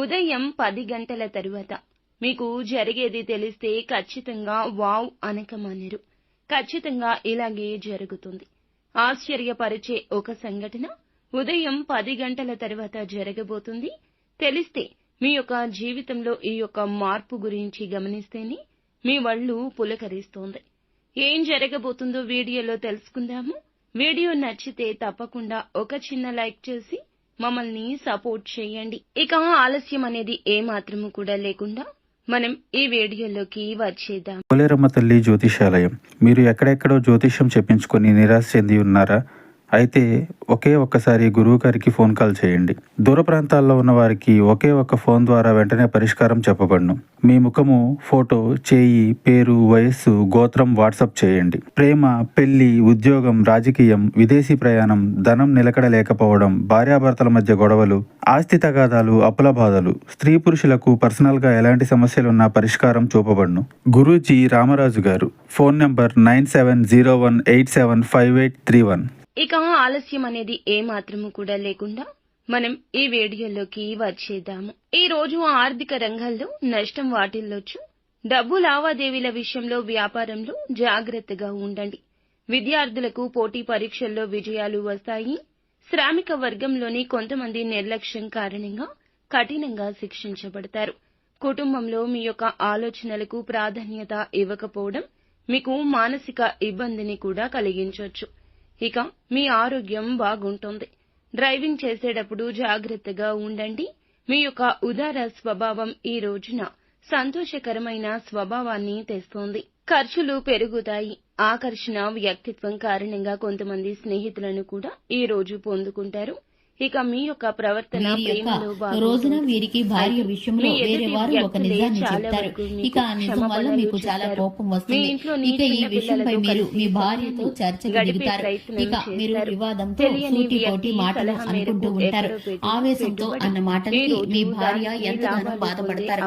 ఉదయం 10 గంటల తరువాత మీకు జరిగేది తెలిస్తే ఖచ్చితంగా వావ్ అనకమానరు. ఖచ్చితంగా ఇలాగే జరుగుతుంది. ఆశ్చర్యపరిచే ఒక సంఘటన ఉదయం 10 గంటల తరువాత జరగబోతుంది. తెలిస్తే మీ యొక్క జీవితంలో ఈ యొక్క మార్పు గురించి గమనిస్తేనే మీ వళ్ళు పులకరిస్తోంది. ఏం జరగబోతుందో వీడియోలో తెలుసుకుందాము. వీడియో నచ్చితే తప్పకుండా ఒక చిన్న లైక్ చేసి మమ్మల్ని సపోర్ట్ చేయండి. ఇక ఆలస్యం అనేది ఏమాత్రము కూడా లేకుండా మనం ఈ వీడియోలోకి వచ్చేద్దాం. పోలేరమ్మ తల్లి జ్యోతిషాలయం. మీరు ఎక్కడెక్కడో జ్యోతిష్యం చెప్పించుకొని నిరాశ చెంది ఉన్నారా? అయితే ఒక్కసారి గురువు గారికి ఫోన్ కాల్ చేయండి. దూర ప్రాంతాల్లో ఉన్న వారికి ఒకే ఒక్క ఫోన్ ద్వారా వెంటనే పరిష్కారం చెప్పబడును. మీ ముఖము, ఫోటో, చేయి, పేరు, వయస్సు, గోత్రం వాట్సాప్ చేయండి. ప్రేమ, పెళ్లి, ఉద్యోగం, రాజకీయం, విదేశీ ప్రయాణం, ధనం నిలకడ లేకపోవడం, భార్యాభర్తల మధ్య గొడవలు, ఆస్తి తగాదాలు, అప్పుల బాధలు, స్త్రీ పురుషులకు పర్సనల్ గా ఎలాంటి సమస్యలున్నా పరిష్కారం చూపబడును. గురూజీ రామరాజు గారు. Phone number 9701875831. ఇక ఆలస్యం అనేది ఏమాత్రము కూడా లేకుండా మనం ఈ వీడియోలోకి వచ్చేద్దాము. ఈ రోజు ఆర్థిక రంగంలో నష్టం వాటిల్లొచ్చు. డబ్బు లావాదేవీల విషయంలో, వ్యాపారంలో జాగ్రత్తగా ఉండండి. విద్యార్థులకు పోటీ పరీక్షల్లో విజయాలు వస్తాయి. శ్రామిక వర్గంలోని కొంతమంది నిర్లక్ష్యం కారణంగా కఠినంగా శిక్షించబడతారు. కుటుంబంలో మీ యొక్క ఆలోచనలకు ప్రాధాన్యత ఇవ్వకపోవడం మీకు మానసిక ఇబ్బందిని కూడా కలిగించవచ్చు. ఇక మీ ఆరోగ్యం బాగుంటుంది. డ్రైవింగ్ చేసేటప్పుడు జాగ్రత్తగా ఉండండి. మీ యొక్క ఉదార స్వభావం ఈ రోజున సంతోషకరమైన స్వభావాన్ని తెస్తోంది. ఖర్చులు పెరుగుతాయి. ఆకర్షణ వ్యక్తిత్వం కారణంగా కొంతమంది స్నేహితులను కూడా ఈ రోజు పొందుకుంటారు. ఇక మీ యొక్క ప్రవర్తన రోజున వీరికి భార్య విషయంలో వేరే వారు ఒక నిజాన్ని చెప్తారు. ఇక ఆ నిజం వల్ల మీకు చాలా కోపం వస్తుంది. ఇక ఈ విషయంపై మీరు మీ భార్యతో చర్చకు దిగుతారు. ఇక మీరు వివాదంతో సూటి పోటీ మాటలు అనుకుంటూ ఉంటారు. ఆవేశంతో అన్న మాటలకి మీ భార్య ఎంతగానో బాధపడతారు.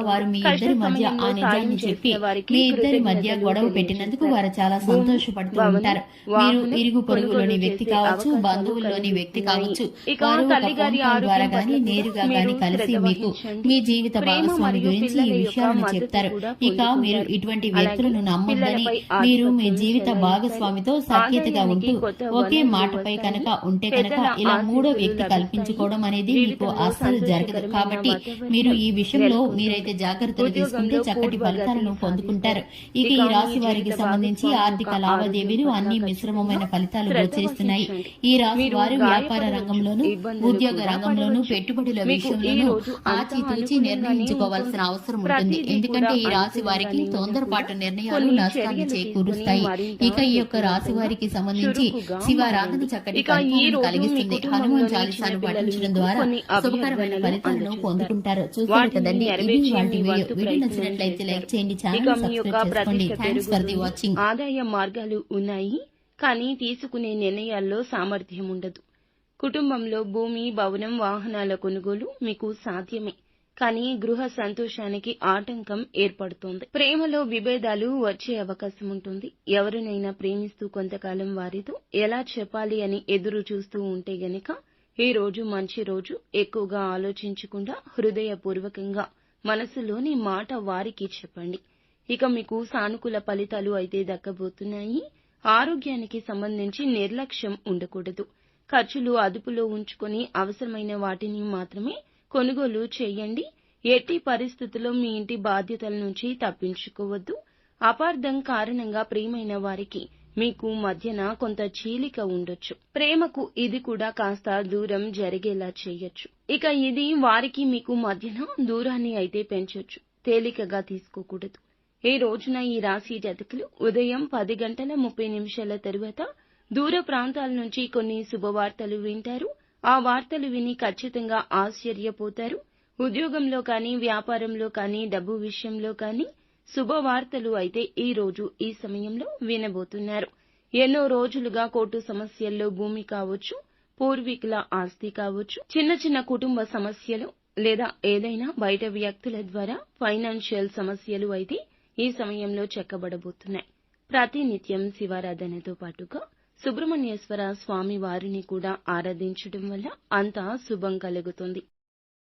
వారు మీ ఇద్దరి మధ్య ఆ నిజాన్ని చెప్పి మీ ఇద్దరి మధ్య గొడవ పెట్టినందుకు వారు చాలా సంతోషపడుతూ ఉంటారు. మీరు ఇరుగు పొరుగులోని వ్యక్తి కావచ్చు, బంధువుల్లోని వ్యక్తి కావచ్చు, వారు ఒక ఫోన్ కాల్ ద్వారా గానీ నేరుగా గానీ కలిసి మీకు మీ జీవిత భాగస్వామి గురించి ఈ విషయాలను చెప్తారు. ఇక మీరు ఇటువంటి వ్యక్తులను నమ్మొద్దని, మీరు మీ జీవిత భాగస్వామితో సఖ్యతగా ఉంటూ ఒకే మాటపై కనుక ఉంటే కనుక ఇలా మూడో వ్యక్తి కల్పించుకోవడం అనేది మీకు అస్సలు జరగదు. కాబట్టి మీరు ఈ విషయంలో మీరైతే జాగ్రత్తలు తీసుకుంటే చక్కటి ఫలితాలను పొందుకుంటారు. ఇక ఈ రాశి వారికి సంబంధించి ఆర్థిక లావాదేవీలు అన్ని మిశ్రమమైన ఫలితాలు గోచరిస్తున్నాయి. ఈ రాశి వారు వ్యాపార రంగంలోనూ, ఉద్యోగ రంగంలోనూ, పెట్టుబడుల విషయంలోనూ ఆచితూచి నిర్ణయించుకోవాల్సిన అవసరం ఉంటుంది. ఎందుకంటే ఈ రాశి వారికి తొందరపాటు నిర్ణయాలు నష్టాన్ని చేకూరుస్తాయి. ఇక ఈ యొక్క రాశి వారికి సంబంధించి శివారాధన చక్కటి ఫలితాలను కలిగిస్తుంది. హనుమాన్ చాలీసాను పఠించడం ద్వారా శుభకరమైన ఫలితాలను పొందుకుంటారు. చూసారు కదండి, ఇది వాటి వీడియో నచ్చినట్లయితే లైక్ చేయండి, ఛానల్ సబ్స్క్రైబ్ చేసుకోండి. Thanks for the watching. ఆదాయ మార్గాలు ఉన్నాయి, కానీ తీసుకునే నిర్ణయాల్లో సామర్థ్యం ఉండదు. కుటుంబంలో భూమి, భవనం, వాహనాల కొనుగోలు మీకు సాధ్యమే, కానీ గృహ సంతోషానికి ఆటంకం ఏర్పడుతోంది. ప్రేమలో విభేదాలు వచ్చే అవకాశం ఉంటుంది. ఎవరినైనా ప్రేమిస్తూ కొంతకాలం వారితో ఎలా చెప్పాలి అని ఎదురు చూస్తూ ఉంటే గనక ఈ రోజు మంచి రోజు. ఎక్కువగా ఆలోచించకుండా హృదయపూర్వకంగా మనసులోని మాట వారికి చెప్పండి. ఇక మీకు సానుకూల ఫలితాలు అయితే దక్కబోతున్నాయి. ఆరోగ్యానికి సంబంధించి నిర్లక్ష్యం ఉండకూడదు. ఖర్చులు అదుపులో ఉంచుకొని అవసరమైన వాటిని మాత్రమే కొనుగోలు చేయండి. ఎట్టి పరిస్థితుల్లో మీ ఇంటి బాధ్యతల నుంచి తప్పించుకోవద్దు. అపార్థం కారణంగా ప్రియమైన వారికి మీకు మధ్యన కొంత చీలిక ఉండొచ్చు. ప్రేమకు ఇది కూడా కాస్త దూరం జరిగేలా చేయొచ్చు. ఇక ఇది వారికి మీకు మధ్యన దూరాన్ని అయితే పెంచొచ్చు. తేలికగా తీసుకోకూడదు. ఈ రోజున ఈ రాశి జాతకులు ఉదయం 10:30 తరువాత దూర ప్రాంతాల నుంచి కొన్ని శుభవార్తలు వింటారు. ఆ వార్తలు విని ఖచ్చితంగా ఆశ్చర్యపోతారు. ఉద్యోగంలో కానీ, వ్యాపారంలో కానీ, డబ్బు విషయంలో కానీ శుభవార్తలు అయితే ఈ రోజు ఈ సమయంలో వినబోతున్నారు. ఎన్నో రోజులుగా కోర్టు సమస్యల్లో భూమి కావచ్చు, పూర్వీకుల ఆస్తి కావచ్చు, చిన్న చిన్న కుటుంబ సమస్యలు లేదా ఏదైనా బయట వ్యక్తుల ద్వారా ఫైనాన్షియల్ సమస్యలు అయితే ఈ సమయంలో చెక్కబడబోతున్నాయి. ప్రతినిత్యం శివారాధనతో పాటుగా సుబ్రహ్మణ్యేశ్వర స్వామి వారిని కూడా ఆరాధించడం వల్ల అంతా శుభం కలుగుతుంది.